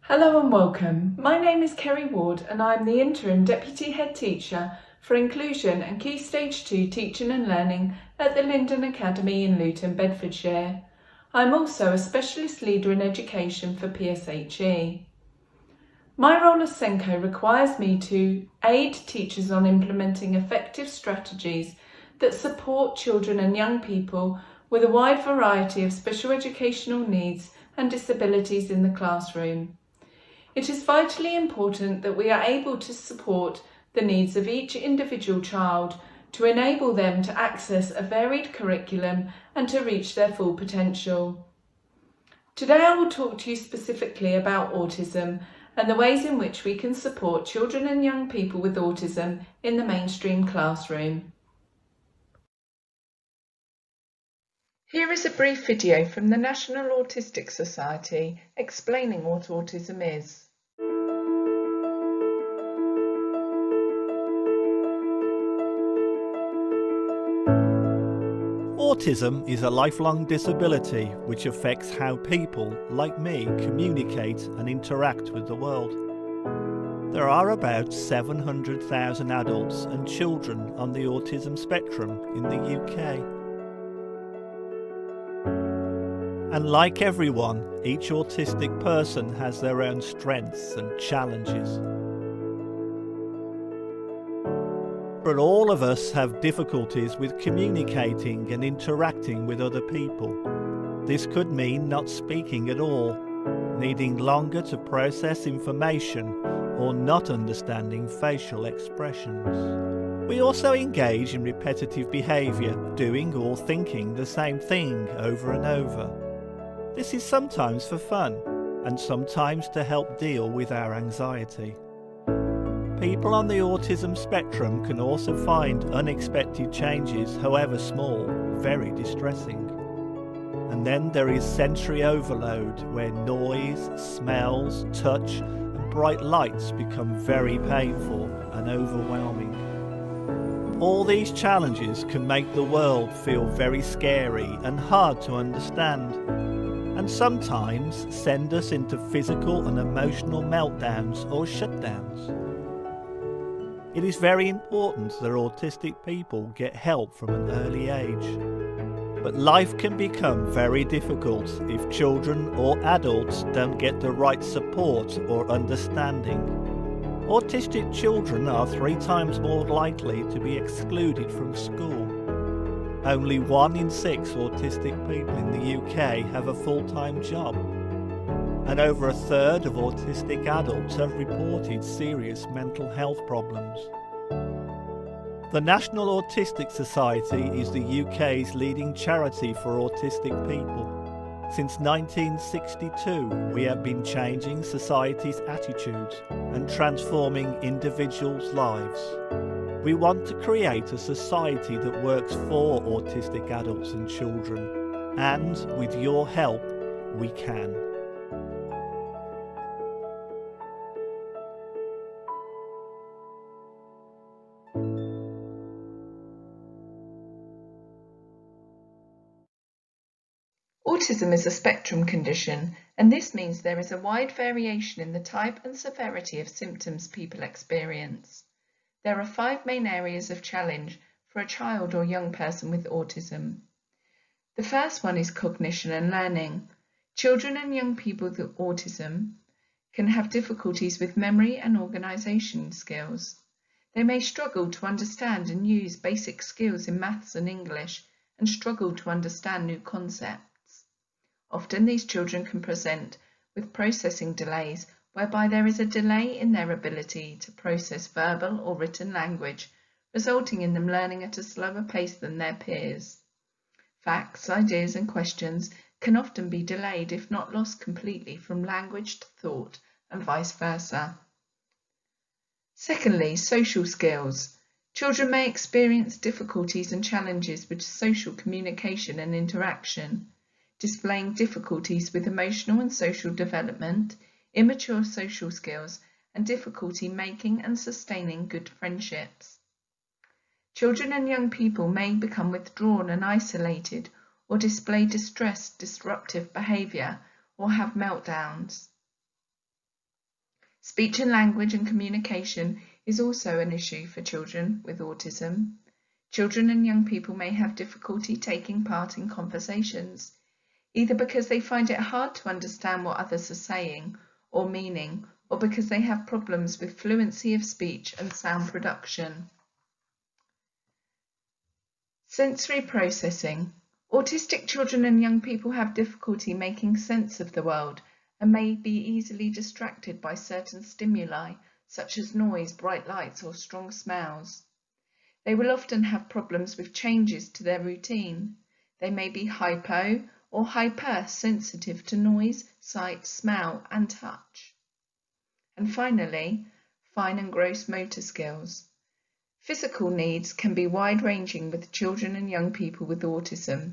Hello and welcome. My name is Kerry Ward and I'm the Interim Deputy Head Teacher for Inclusion and Key Stage 2 Teaching and Learning at the Linden Academy in Luton, Bedfordshire. I'm also a Specialist Leader in Education for PSHE. My role as SENCO requires me to aid teachers on implementing effective strategies that support children and young people with a wide variety of special educational needs and disabilities in the classroom. It is vitally important that we are able to support the needs of each individual child to enable them to access a varied curriculum and to reach their full potential. Today I will talk to you specifically about autism and the ways in which we can support children and young people with autism in the mainstream classroom. Here is a brief video from the National Autistic Society explaining what autism is. Autism is a lifelong disability which affects how people, like me, communicate and interact with the world. There are about 700,000 adults and children on the autism spectrum in the UK. And like everyone, each autistic person has their own strengths and challenges. But all of us have difficulties with communicating and interacting with other people. This could mean not speaking at all, needing longer to process information, or not understanding facial expressions. We also engage in repetitive behaviour, doing or thinking the same thing over and over. This is sometimes for fun, and sometimes to help deal with our anxiety. People on the autism spectrum can also find unexpected changes, however small, very distressing. And then there is sensory overload, where noise, smells, touch and bright lights become very painful and overwhelming. All these challenges can make the world feel very scary and hard to understand, and sometimes send us into physical and emotional meltdowns or shutdowns. It is very important that autistic people get help from an early age. But life can become very difficult if children or adults don't get the right support or understanding. Autistic children are 3 times more likely to be excluded from school. Only 1 in 6 autistic people in the UK have a full-time job. And over a third of autistic adults have reported serious mental health problems. The National Autistic Society is the UK's leading charity for autistic people. Since 1962, we have been changing society's attitudes and transforming individuals' lives. We want to create a society that works for autistic adults and children, and with your help, we can. Autism is a spectrum condition, and this means there is a wide variation in the type and severity of symptoms people experience. There are 5 main areas of challenge for a child or young person with autism. The first one is cognition and learning. Children and young people with autism can have difficulties with memory and organisation skills. They may struggle to understand and use basic skills in maths and English and struggle to understand new concepts. Often these children can present with processing delays, whereby there is a delay in their ability to process verbal or written language, resulting in them learning at a slower pace than their peers. Facts, ideas and questions can often be delayed, if not lost completely, from language to thought and vice versa. Secondly, social skills. Children may experience difficulties and challenges with social communication and interaction, displaying difficulties with emotional and social development, immature social skills, and difficulty making and sustaining good friendships. Children and young people may become withdrawn and isolated, or display distress, disruptive behaviour, or have meltdowns. Speech and language and communication is also an issue for children with autism. Children and young people may have difficulty taking part in conversations, either because they find it hard to understand what others are saying or meaning, or because they have problems with fluency of speech and sound production. Sensory processing. Autistic children and young people have difficulty making sense of the world and may be easily distracted by certain stimuli, such as noise, bright lights, or strong smells. They will often have problems with changes to their routine. They may be hypo or hypersensitive to noise, sight, smell, and touch. And finally, fine and gross motor skills. Physical needs can be wide-ranging with children and young people with autism.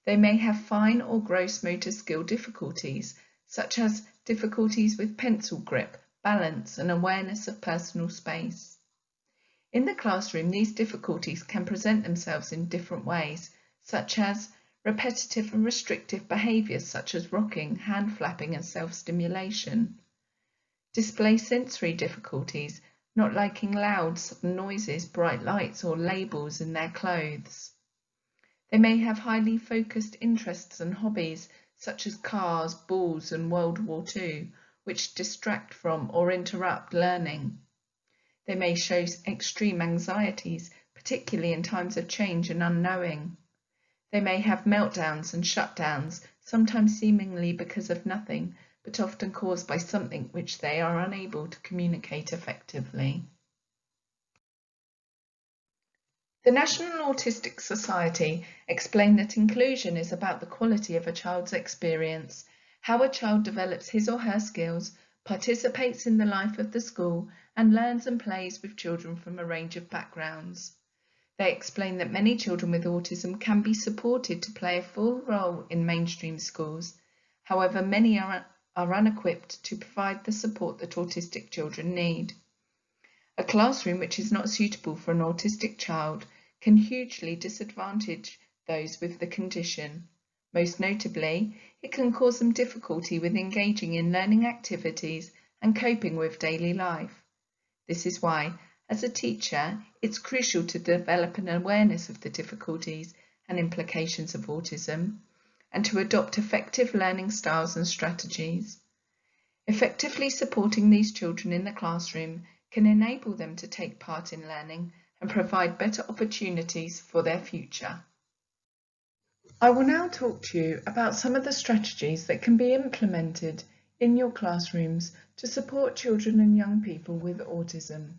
They may have fine or gross motor skill difficulties, such as difficulties with pencil grip, balance, and awareness of personal space. In the classroom, these difficulties can present themselves in different ways, such as repetitive and restrictive behaviours such as rocking, hand flapping, and self-stimulation. Display sensory difficulties, not liking loud noises, bright lights, or labels in their clothes. They may have highly focused interests and hobbies such as cars, balls, and World War II, which distract from or interrupt learning. They may show extreme anxieties, particularly in times of change and unknowing. They may have meltdowns and shutdowns, sometimes seemingly because of nothing, but often caused by something which they are unable to communicate effectively. The National Autistic Society explained that inclusion is about the quality of a child's experience, how a child develops his or her skills, participates in the life of the school, and learns and plays with children from a range of backgrounds. They explain that many children with autism can be supported to play a full role in mainstream schools. However, many are unequipped to provide the support that autistic children need. A classroom which is not suitable for an autistic child can hugely disadvantage those with the condition. Most notably, it can cause them difficulty with engaging in learning activities and coping with daily life. This is why, as a teacher, it's crucial to develop an awareness of the difficulties and implications of autism, and to adopt effective learning styles and strategies. Effectively supporting these children in the classroom can enable them to take part in learning and provide better opportunities for their future. I will now talk to you about some of the strategies that can be implemented in your classrooms to support children and young people with autism.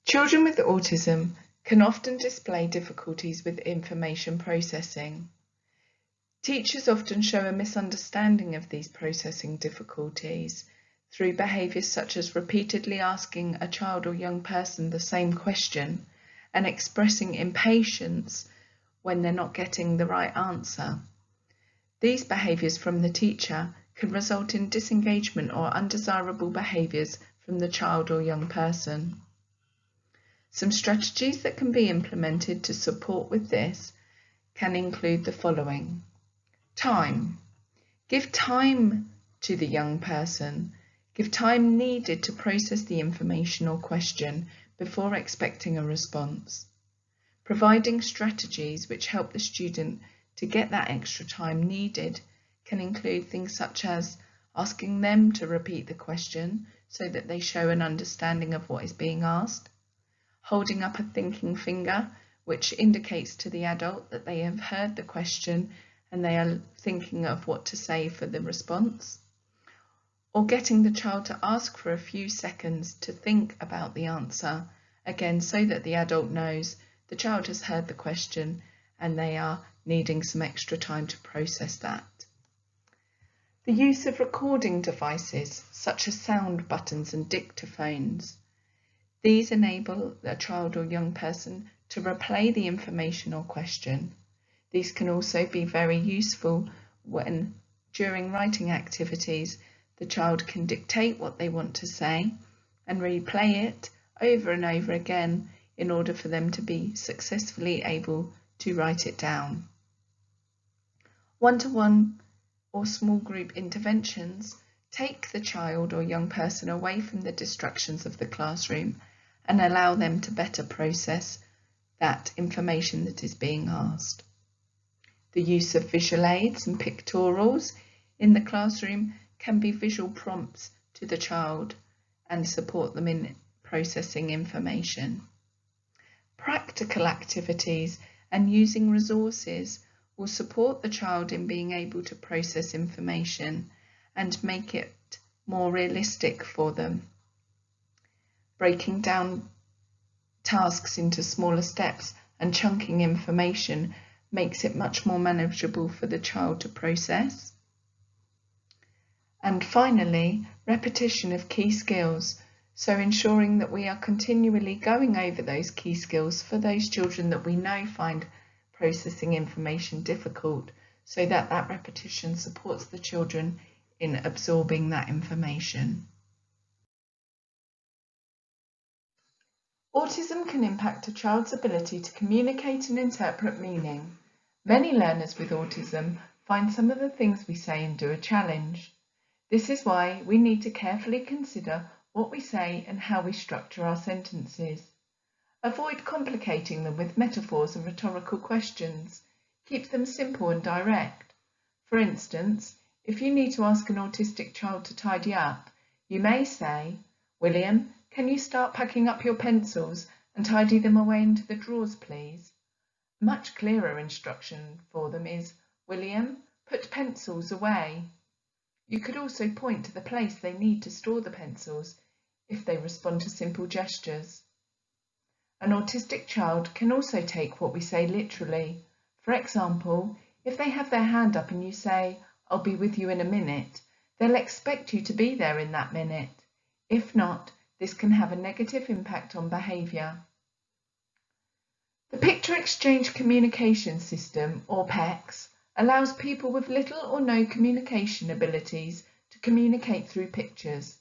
Children with autism can often display difficulties with information processing. Teachers often show a misunderstanding of these processing difficulties through behaviours such as repeatedly asking a child or young person the same question and expressing impatience when they're not getting the right answer. These behaviours from the teacher can result in disengagement or undesirable behaviours from the child or young person. Some strategies that can be implemented to support with this can include the following. Time. Give time to the young person. Give time needed to process the information or question before expecting a response. Providing strategies which help the student to get that extra time needed can include things such as asking them to repeat the question so that they show an understanding of what is being asked, holding up a thinking finger which indicates to the adult that they have heard the question and they are thinking of what to say for the response, or getting the child to ask for a few seconds to think about the answer, again so that the adult knows the child has heard the question and they are needing some extra time to process that. The use of recording devices such as sound buttons and dictaphones. These enable a child or young person to replay the information or question. These can also be very useful when, during writing activities, the child can dictate what they want to say and replay it over and over again in order for them to be successfully able to write it down. One-to-one or small group interventions take the child or young person away from the distractions of the classroom and allow them to better process that information that is being asked. The use of visual aids and pictorials in the classroom can be visual prompts to the child and support them in processing information. Practical activities and using resources will support the child in being able to process information and make it more realistic for them. Breaking down tasks into smaller steps and chunking information makes it much more manageable for the child to process. And finally, repetition of key skills, so ensuring that we are continually going over those key skills for those children that we know find processing information difficult, so that that repetition supports the children in absorbing that information. Autism can impact a child's ability to communicate and interpret meaning. Many learners with autism find some of the things we say and do a challenge. This is why we need to carefully consider what we say and how we structure our sentences. Avoid complicating them with metaphors and rhetorical questions. Keep them simple and direct. For instance, if you need to ask an autistic child to tidy up, you may say, "William, can you start packing up your pencils and tidy them away into the drawers, please?" A much clearer instruction for them is, "William, put pencils away." You could also point to the place they need to store the pencils if they respond to simple gestures. An autistic child can also take what we say literally. For example, if they have their hand up and you say, "I'll be with you in a minute," they'll expect you to be there in that minute. If not, this can have a negative impact on behaviour. The Picture Exchange Communication System, or PECS, allows people with little or no communication abilities to communicate through pictures.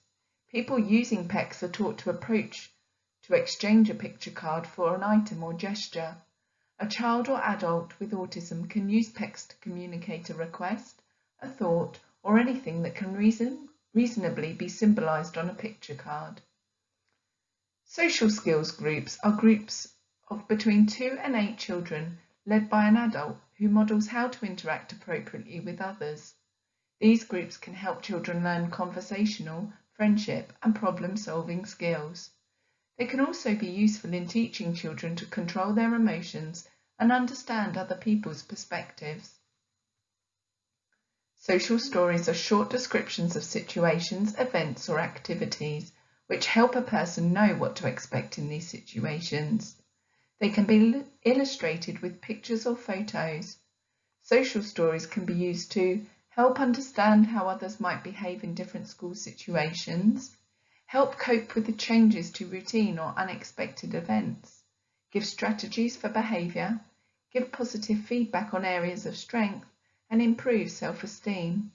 People using PECS are taught to exchange a picture card for an item or gesture. A child or adult with autism can use PECS to communicate a request, a thought, or anything that can reasonably be symbolised on a picture card. Social skills groups are groups of between 2 and 8 children led by an adult who models how to interact appropriately with others. These groups can help children learn conversational, friendship, and problem-solving skills. They can also be useful in teaching children to control their emotions and understand other people's perspectives. Social stories are short descriptions of situations, events, or activities which help a person know what to expect in these situations. They can be illustrated with pictures or photos. Social stories can be used to help understand how others might behave in different school situations, help cope with the changes to routine or unexpected events, give strategies for behaviour, give positive feedback on areas of strength, and improve self-esteem.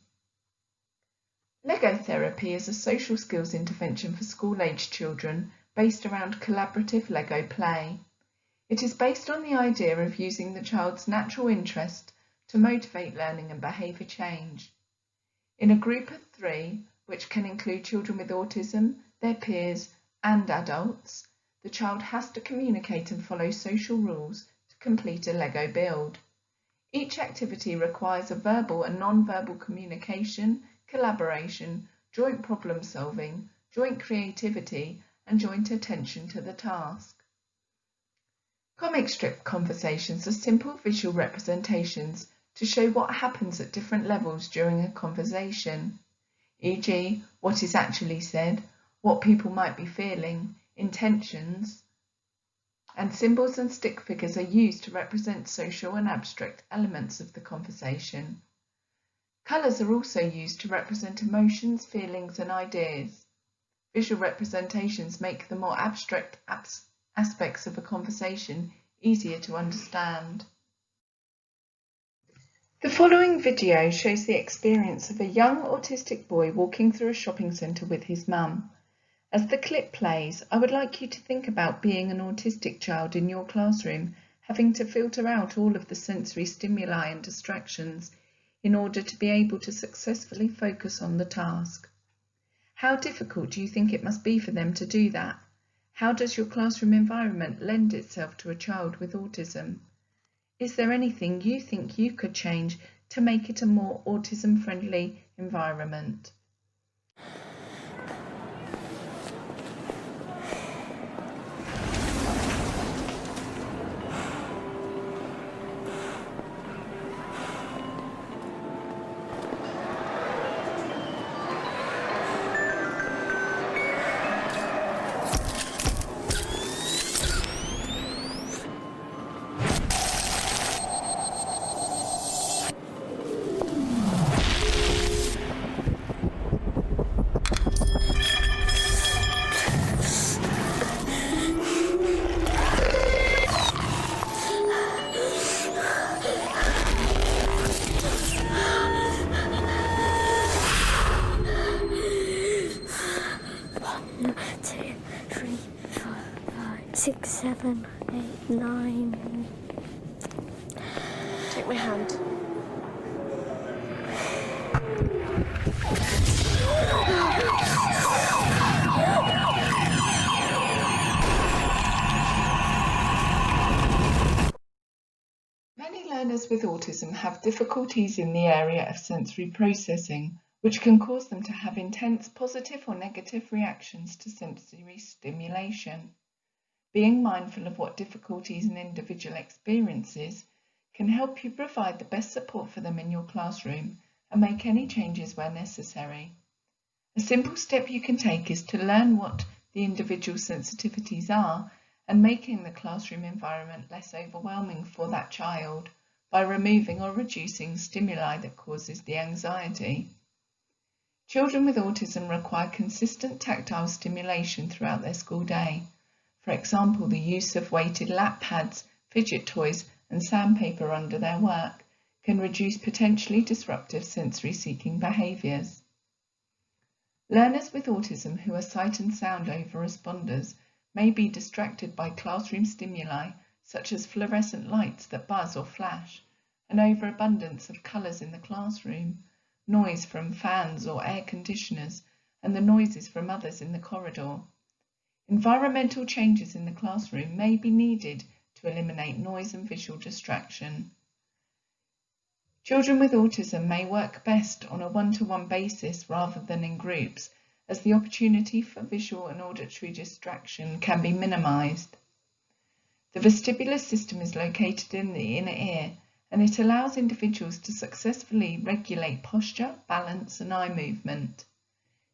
Lego therapy is a social skills intervention for school-aged children based around collaborative Lego play. It is based on the idea of using the child's natural interest to motivate learning and behaviour change. In a group of 3, which can include children with autism, their peers, and adults, the child has to communicate and follow social rules to complete a Lego build. Each activity requires a verbal and non-verbal communication, collaboration, joint problem solving, joint creativity, and joint attention to the task. Comic strip conversations are simple visual representations to show what happens at different levels during a conversation, e.g., what is actually said, what people might be feeling, intentions, and symbols and stick figures are used to represent social and abstract elements of the conversation. Colours are also used to represent emotions, feelings, and ideas. Visual representations make the more abstract aspects of a conversation easier to understand. The following video shows the experience of a young autistic boy walking through a shopping centre with his mum. As the clip plays, I would like you to think about being an autistic child in your classroom, having to filter out all of the sensory stimuli and distractions in order to be able to successfully focus on the task. How difficult do you think it must be for them to do that? How does your classroom environment lend itself to a child with autism? Is there anything you think you could change to make it a more autism-friendly environment? Six, 7, 8, 9. Take my hand. Many learners with autism have difficulties in the area of sensory processing, which can cause them to have intense positive or negative reactions to sensory stimulation. Being mindful of what difficulties an individual experiences can help you provide the best support for them in your classroom and make any changes where necessary. A simple step you can take is to learn what the individual sensitivities are and making the classroom environment less overwhelming for that child by removing or reducing stimuli that causes the anxiety. Children with autism require consistent tactile stimulation throughout their school day. For example, the use of weighted lap pads, fidget toys and sandpaper under their work can reduce potentially disruptive sensory-seeking behaviours. Learners with autism who are sight and sound over-responders may be distracted by classroom stimuli such as fluorescent lights that buzz or flash, an overabundance of colours in the classroom, noise from fans or air conditioners, and the noises from others in the corridor. Environmental changes in the classroom may be needed to eliminate noise and visual distraction. Children with autism may work best on a one-to-one basis rather than in groups, as the opportunity for visual and auditory distraction can be minimised. The vestibular system is located in the inner ear, and it allows individuals to successfully regulate posture, balance and eye movement.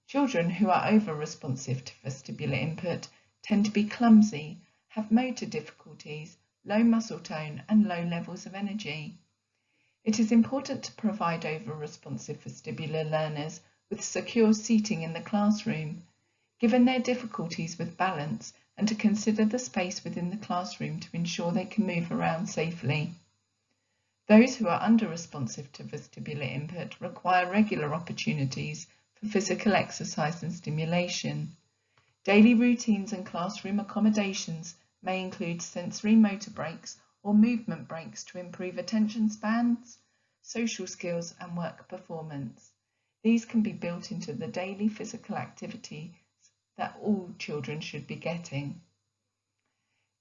Children who are over-responsive to vestibular input tend to be clumsy, have motor difficulties, low muscle tone and low levels of energy. It is important to provide over-responsive vestibular learners with secure seating in the classroom, given their difficulties with balance, and to consider the space within the classroom to ensure they can move around safely. Those who are under-responsive to vestibular input require regular opportunities for physical exercise and stimulation. Daily routines and classroom accommodations may include sensory motor breaks or movement breaks to improve attention spans, social skills and work performance. These can be built into the daily physical activities that all children should be getting.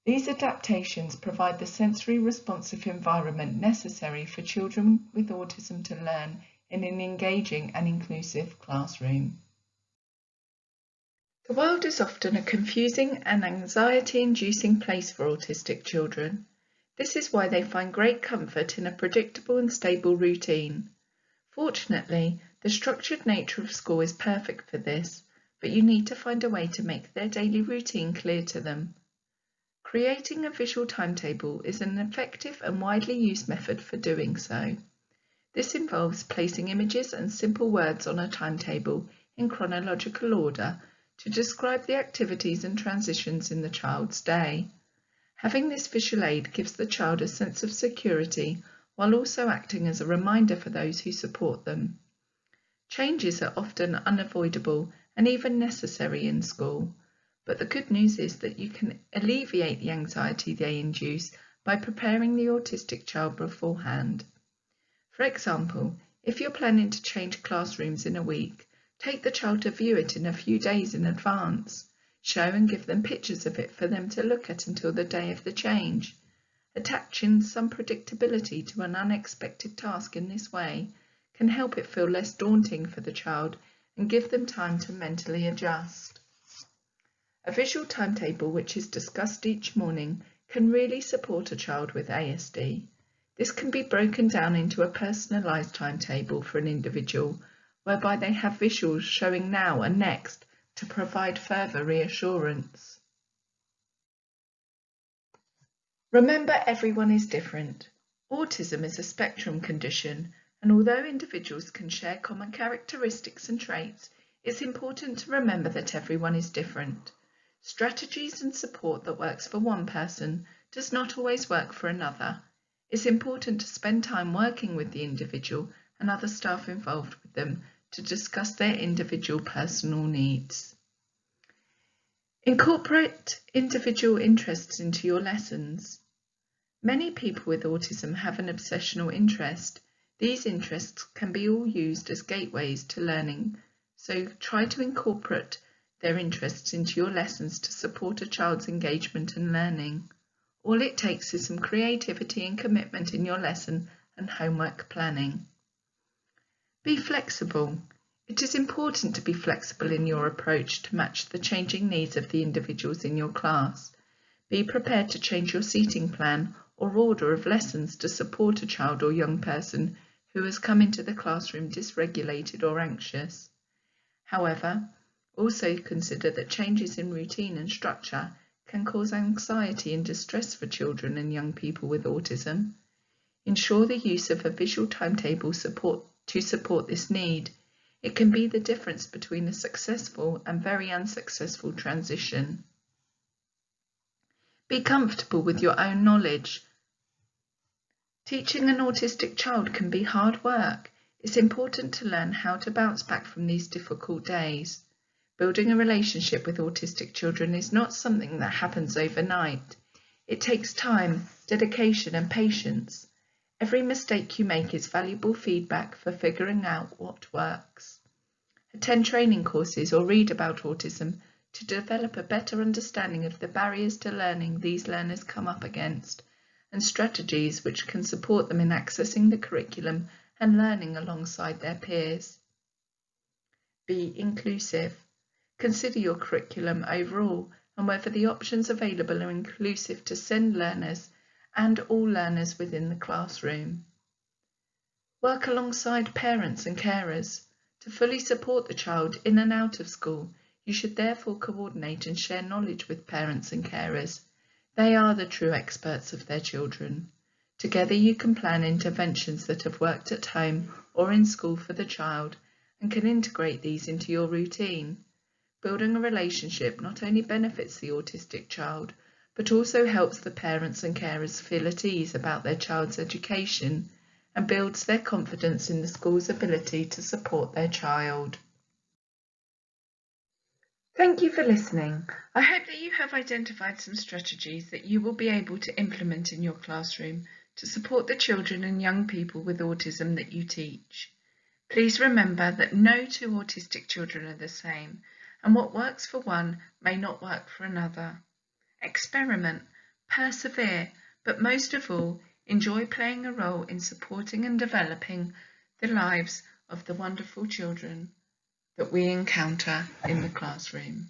These adaptations provide the sensory responsive environment necessary for children with autism to learn in an engaging and inclusive classroom. The world is often a confusing and anxiety-inducing place for autistic children. This is why they find great comfort in a predictable and stable routine. Fortunately, the structured nature of school is perfect for this, but you need to find a way to make their daily routine clear to them. Creating a visual timetable is an effective and widely used method for doing so. This involves placing images and simple words on a timetable in chronological order to describe the activities and transitions in the child's day. Having this visual aid gives the child a sense of security while also acting as a reminder for those who support them. Changes are often unavoidable and even necessary in school, but the good news is that you can alleviate the anxiety they induce by preparing the autistic child beforehand. For example, if you're planning to change classrooms in a week, Take the child to view it in a few days in advance. Show and give them pictures of it for them to look at until the day of the change. Attaching some predictability to an unexpected task in this way can help it feel less daunting for the child and give them time to mentally adjust. A visual timetable which is discussed each morning can really support a child with ASD. This can be broken down into a personalised timetable for an individual, whereby they have visuals showing now and next to provide further reassurance. Remember, everyone is different. Autism is a spectrum condition, and although individuals can share common characteristics and traits, it's important to remember that everyone is different. Strategies and support that works for one person does not always work for another. It's important to spend time working with the individual and other staff involved with them to discuss their individual personal needs. Incorporate individual interests into your lessons. Many people with autism have an obsessional interest. These interests can be all used as gateways to learning, so try to incorporate their interests into your lessons to support a child's engagement and learning. All it takes is some creativity and commitment in your lesson and homework planning. Be flexible. It is important to be flexible in your approach to match the changing needs of the individuals in your class. Be prepared to change your seating plan or order of lessons to support a child or young person who has come into the classroom dysregulated or anxious. However, also consider that changes in routine and structure can cause anxiety and distress for children and young people with autism. Ensure the use of a visual timetable to support this need. It can be the difference between a successful and very unsuccessful transition. Be comfortable with your own knowledge. Teaching an autistic child can be hard work. It's important to learn how to bounce back from these difficult days. Building a relationship with autistic children is not something that happens overnight. It takes time, dedication and patience. Every mistake you make is valuable feedback for figuring out what works. Attend training courses or read about autism to develop a better understanding of the barriers to learning these learners come up against and strategies which can support them in accessing the curriculum and learning alongside their peers. Be inclusive. Consider your curriculum overall and whether the options available are inclusive to SEND learners and all learners within the classroom. Work alongside parents and carers. To fully support the child in and out of school, you should therefore coordinate and share knowledge with parents and carers. They are the true experts of their children. Together you can plan interventions that have worked at home or in school for the child and can integrate these into your routine. Building a relationship not only benefits the autistic child, but also helps the parents and carers feel at ease about their child's education and builds their confidence in the school's ability to support their child. Thank you for listening. I hope that you have identified some strategies that you will be able to implement in your classroom to support the children and young people with autism that you teach. Please remember that no two autistic children are the same, and what works for one may not work for another. Experiment, persevere, but most of all, enjoy playing a role in supporting and developing the lives of the wonderful children that we encounter in the classroom.